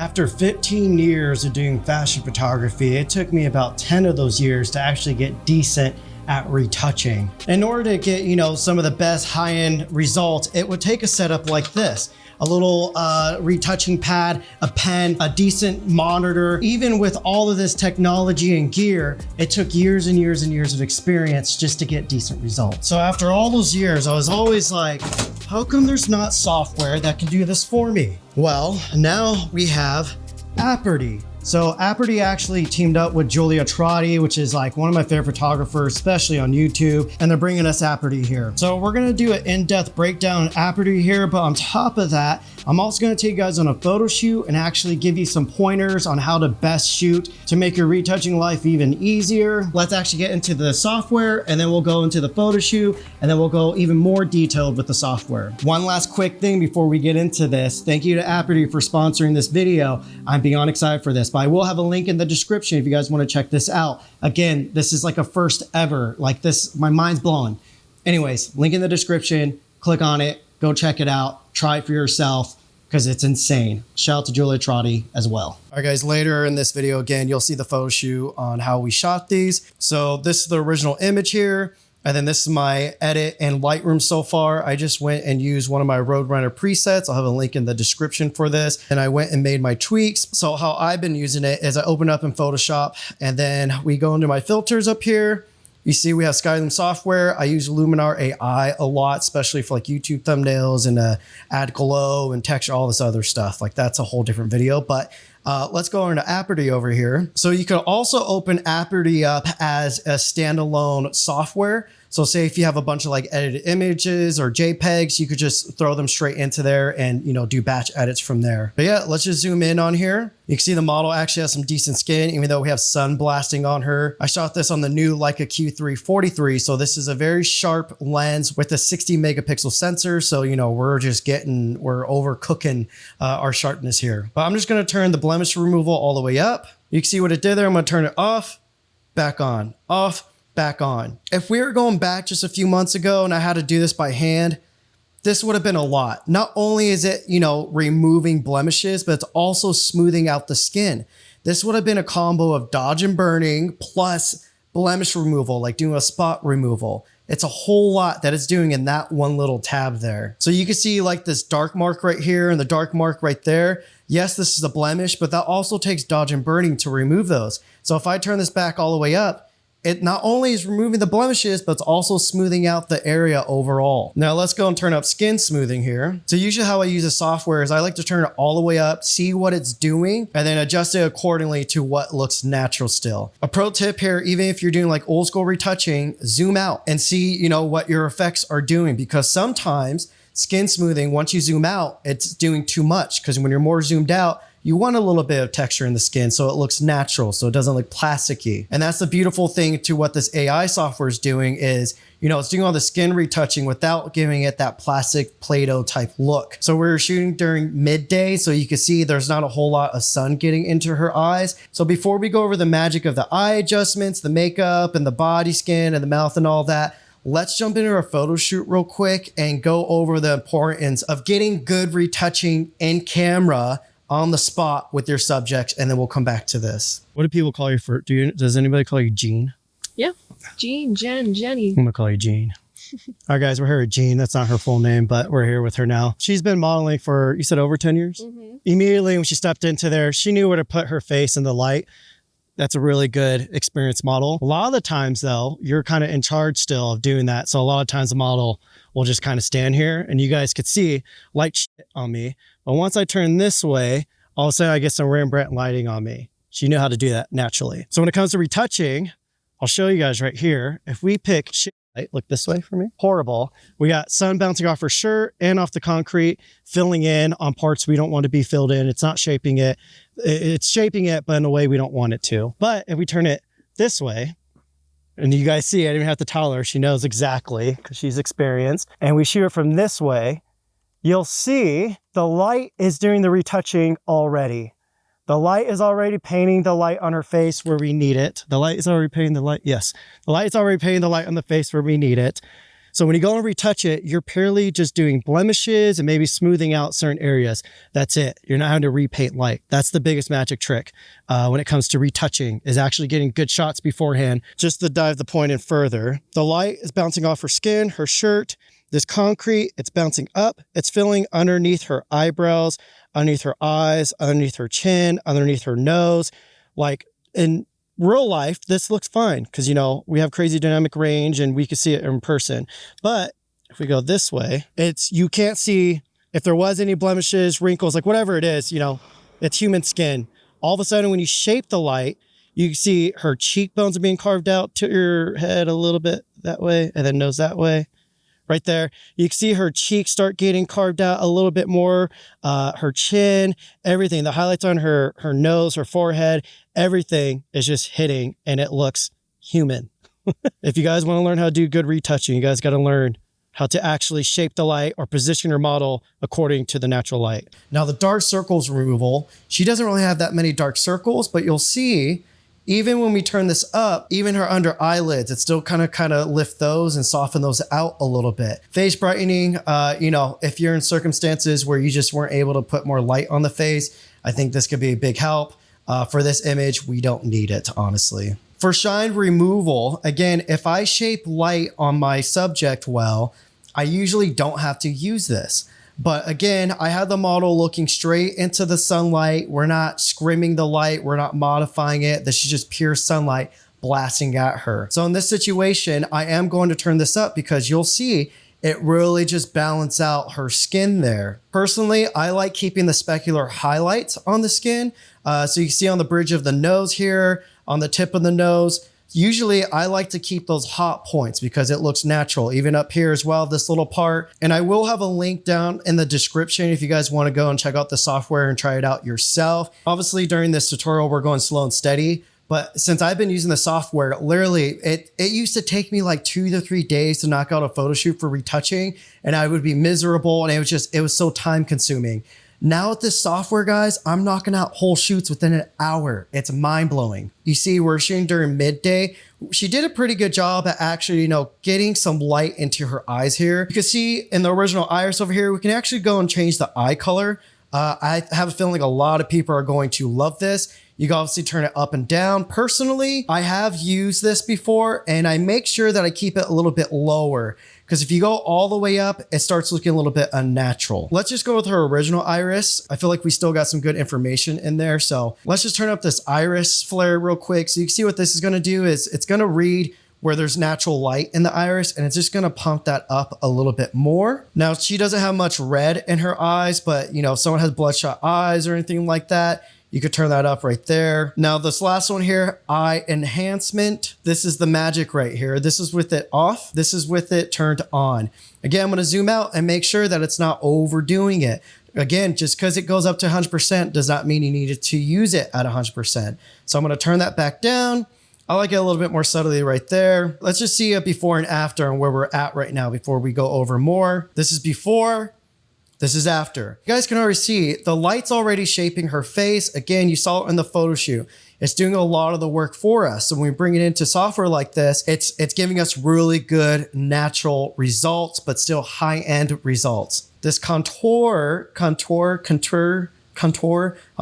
After 15 years of doing fashion photography, it took me about 10 of those years to actually get decent at retouching. In order to get, some of the best high-end results, it would take a setup like this. A little retouching pad, a pen, a decent monitor. Even with all of this technology and gear, it took years and years and years of experience just to get decent results. So after all those years, I was always like, how come there's not software that can do this for me? Well, now we have Aperty. So Aperty actually teamed up with Julia Trotti, which is like one of my favorite photographers, especially on YouTube, and they're bringing us Aperty here. So we're gonna do an in-depth breakdown of Aperty here, but on top of that, I'm also gonna take you guys on a photo shoot and actually give you some pointers on how to best shoot to make your retouching life even easier. Let's actually get into the software, and then we'll go into the photo shoot, and then we'll go even more detailed with the software. One last quick thing before we get into this. Thank you to Aperty for sponsoring this video. I'm beyond excited for this. I will have a link in the description if you guys want to check this out. Again, this is like a first ever, like this, my mind's blowing. Anyways, link in the description, click on it, go check it out, try it for yourself, because it's insane. Shout out to Julia Trotti as well. All right guys, later in this video, again, you'll see the photo shoot on how we shot these. So this is the original image here. And then this is my edit in Lightroom so far. I just went and used one of my Roadrunner presets. I'll have a link in the description for this. And I went and made my tweaks. So how I've been using it is I open up in Photoshop, and then we go into my filters up here. You see we have skylum software. I use Luminar AI a lot, especially for like YouTube thumbnails and add glow and texture, all this other stuff. Like that's a whole different video, but let's go into Aperty over here. So you can also open Aperty up as a standalone software. So say if you have a bunch of like edited images or JPEGs, you could just throw them straight into there and, do batch edits from there. But yeah, let's just zoom in on here. You can see the model actually has some decent skin, even though we have sun blasting on her. I shot this on the new Leica Q3-43. So this is a very sharp lens with a 60 megapixel sensor. So, we're overcooking our sharpness here. But I'm just going to turn the blemish removal all the way up. You can see what it did there. I'm going to turn it off, back on, off, back on. If we were going back just a few months ago and I had to do this by hand, this would have been a lot. Not only is it, removing blemishes, but it's also smoothing out the skin. This would have been a combo of dodge and burning plus blemish removal, like doing a spot removal. It's a whole lot that it's doing in that one little tab there. So you can see like this dark mark right here and the dark mark right there. Yes, this is a blemish, but that also takes dodge and burning to remove those. So if I turn this back all the way up, it not only is removing the blemishes, but it's also smoothing out the area overall. Now let's go and turn up skin smoothing here. So usually how I use the software is I like to turn it all the way up, see what it's doing, and then adjust it accordingly to what looks natural still. A pro tip here, even if you're doing like old school retouching, zoom out and see, what your effects are doing, because sometimes skin smoothing, once you zoom out, it's doing too much, because when you're more zoomed out, you want a little bit of texture in the skin so it looks natural, so it doesn't look plasticky. And that's the beautiful thing to what this AI software is doing is, it's doing all the skin retouching without giving it that plastic Play-Doh type look. So we're shooting during midday, so you can see there's not a whole lot of sun getting into her eyes. So before we go over the magic of the eye adjustments, the makeup and the body skin and the mouth and all that, let's jump into our photo shoot real quick and go over the importance of getting good retouching in camera on the spot with your subjects, and then we'll come back to this. What do people call you for? Does anybody call you Jean? Yeah, Jean, Jen, Jenny. I'm gonna call you Jean. All right, guys, we're here with Jean. That's not her full name, but we're here with her now. She's been modeling for, you said, over 10 years? Mm-hmm. Immediately when she stepped into there, she knew where to put her face in the light. That's a really good experienced model. A lot of the times though, you're kind of in charge still of doing that. So a lot of times the model will just kind of stand here and you guys could see light shit on me. But once I turn this way, all of a sudden I get some Rembrandt lighting on me. She knew how to do that naturally. So when it comes to retouching, I'll show you guys right here. If we pick shit light, look this way for me. Horrible. We got sun bouncing off her shirt and off the concrete, filling in on parts we don't want to be filled in. It's not shaping it. It's shaping it, but in a way we don't want it to. But if we turn it this way, and you guys see, I didn't even have to tell her. She knows exactly because she's experienced. And we shoot it from this way. You'll see the light is doing the retouching already. The light is already painting the light on her face where we need it. The light is already painting the light. Yes, the light is already painting the light on the face where we need it. So when you go and retouch it, you're purely just doing blemishes and maybe smoothing out certain areas. That's it. You're not having to repaint light. That's the biggest magic trick when it comes to retouching, is actually getting good shots beforehand. Just to dive the point in further, the light is bouncing off her skin, her shirt, this concrete, it's bouncing up. It's filling underneath her eyebrows, underneath her eyes, underneath her chin, underneath her nose. Like in real life, this looks fine because, you know, we have crazy dynamic range and we can see it in person. But if we go this way, you can't see if there was any blemishes, wrinkles, like whatever it is, you know, it's human skin. All of a sudden, when you shape the light, you can see her cheekbones are being carved out to her head a little bit that way, and then nose that way. Right there, you can see her cheeks start getting carved out a little bit more, her chin, everything. The highlights on her nose, her forehead, everything is just hitting and it looks human. If you guys want to learn how to do good retouching, you guys got to learn how to actually shape the light or position your model according to the natural light. Now the dark circles removal, she doesn't really have that many dark circles, but you'll see even when we turn this up, even her under eyelids, it still kind of lift those and soften those out a little bit. Face brightening, you know, if you're in circumstances where you just weren't able to put more light on the face, I think this could be a big help. For this image, we don't need it, honestly. For shine removal, again, if I shape light on my subject well, I usually don't have to use this. But again, I have the model looking straight into the sunlight. We're not scrimming the light. We're not modifying it. This is just pure sunlight blasting at her. So in this situation, I am going to turn this up because you'll see it really just balances out her skin there. Personally, I like keeping the specular highlights on the skin. So you can see on the bridge of the nose here, on the tip of the nose. Usually I like to keep those hot points because it looks natural, even up here as well, this little part. And I will have a link down in the description if you guys want to go and check out the software and try it out yourself. Obviously during this tutorial, we're going slow and steady, but since I've been using the software, literally it used to take me like 2 to 3 days to knock out a photo shoot for retouching, and I would be miserable, and it was so time consuming. Now with this software, guys, I'm knocking out whole shoots within an hour. It's mind blowing. You see, we're shooting during midday. She did a pretty good job at actually, you know, getting some light into her eyes here. You can see in the original iris over here, we can actually go and change the eye color. I have a feeling a lot of people are going to love this. You can obviously turn it up and down. Personally, I have used this before and I make sure that I keep it a little bit lower, because if you go all the way up, it starts looking a little bit unnatural. Let's just go with her original iris. I feel like we still got some good information in there. So let's just turn up this iris flare real quick. So you can see what this is going to do is it's going to read where there's natural light in the iris, and it's just going to pump that up a little bit more. Now, she doesn't have much red in her eyes, but you know, if someone has bloodshot eyes or anything like that, you could turn that up right there. Now, this last one here, eye enhancement. This is the magic right here. This is with it off. This is with it turned on. Again, I'm going to zoom out and make sure that it's not overdoing it. Again, just because it goes up to 100% does not mean you need to use it at 100%. So I'm going to turn that back down. I like it a little bit more subtly right there. Let's just see a before and after and where we're at right now before we go over more. This is before. This is after. You guys can already see the light's already shaping her face. Again, you saw it in the photo shoot. It's doing a lot of the work for us. So when we bring it into software like this, it's giving us really good natural results, but still high-end results. This contour, I'm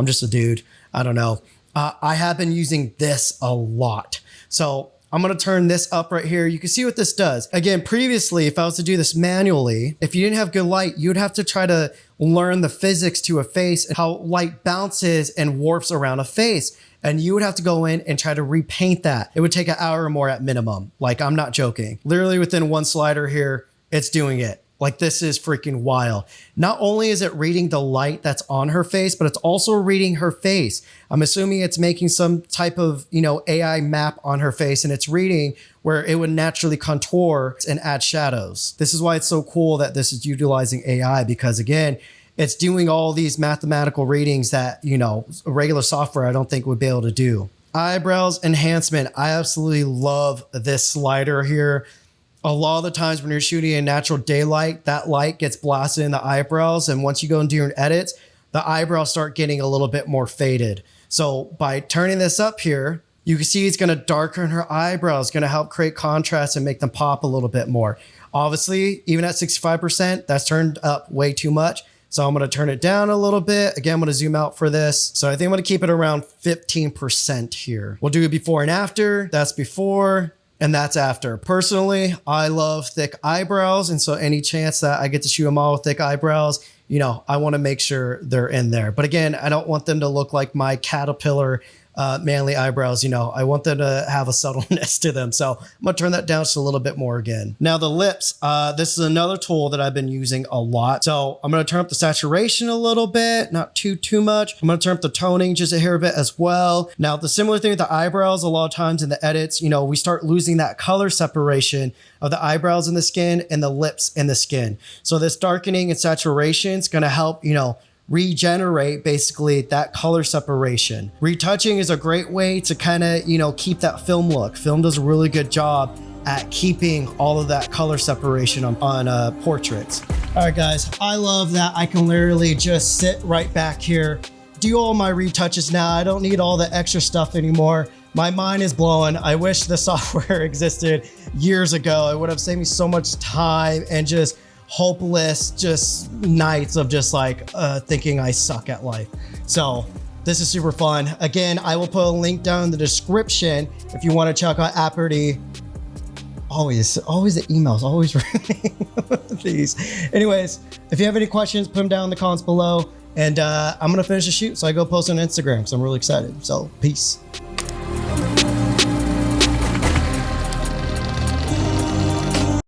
just a dude. I don't know. I have been using this a lot. So I'm going to turn this up right here. You can see what this does. Again, previously, if I was to do this manually, if you didn't have good light, you'd have to try to learn the physics to a face and how light bounces and warps around a face. And you would have to go in and try to repaint that. It would take an hour or more at minimum. Like, I'm not joking. Literally within one slider here, it's doing it. Like, this is freaking wild. Not only is it reading the light that's on her face, but it's also reading her face. I'm assuming it's making some type of, you know, AI map on her face, and it's reading where it would naturally contour and add shadows. This is why it's so cool that this is utilizing AI, because again, it's doing all these mathematical readings that, you know, regular software I don't think would be able to do. Eyebrows enhancement. I absolutely love this slider here. A lot of the times when you're shooting in natural daylight, that light gets blasted in the eyebrows. And once you go and do your edits, the eyebrows start getting a little bit more faded. So by turning this up here, you can see it's going to darken her eyebrows, going to help create contrast and make them pop a little bit more. Obviously, even at 65%, that's turned up way too much. So I'm gonna turn it down a little bit. Again, I'm gonna zoom out for this. So I think I'm gonna keep it around 15% here. We'll do it before and after. That's before and that's after. Personally, I love thick eyebrows. And so any chance that I get to shoot a model with thick eyebrows, you know, I wanna make sure they're in there. But again, I don't want them to look like my caterpillar manly eyebrows. You know, I want them to have a subtleness to them. So I'm gonna turn that down just a little bit more again. Now the lips, this is another tool that I've been using a lot. So I'm gonna turn up the saturation a little bit, not too much. I'm gonna turn up the toning just a hair bit as well. Now the similar thing with the eyebrows, a lot of times in the edits, you know, we start losing that color separation of the eyebrows in the skin and the lips in the skin. So this darkening and saturation is gonna help, you know, regenerate basically that color separation. Retouching is a great way to kind of, you know, keep that film look. Film does a really good job at keeping all of that color separation on portraits. All right, guys, I love that I can literally just sit right back here, do all my retouches now. I don't need all the extra stuff anymore. My mind is blowing. I wish the software existed years ago. It would have saved me so much time and just hopeless just nights of just like thinking I suck at life. So this is super fun. Again, I will put a link down in the description if you want to check out Aperty. Always the emails, always reading these. Anyways, if you have any questions, put them down in the comments below. And I'm gonna finish the shoot, so I go post on Instagram, so I'm really excited. So peace.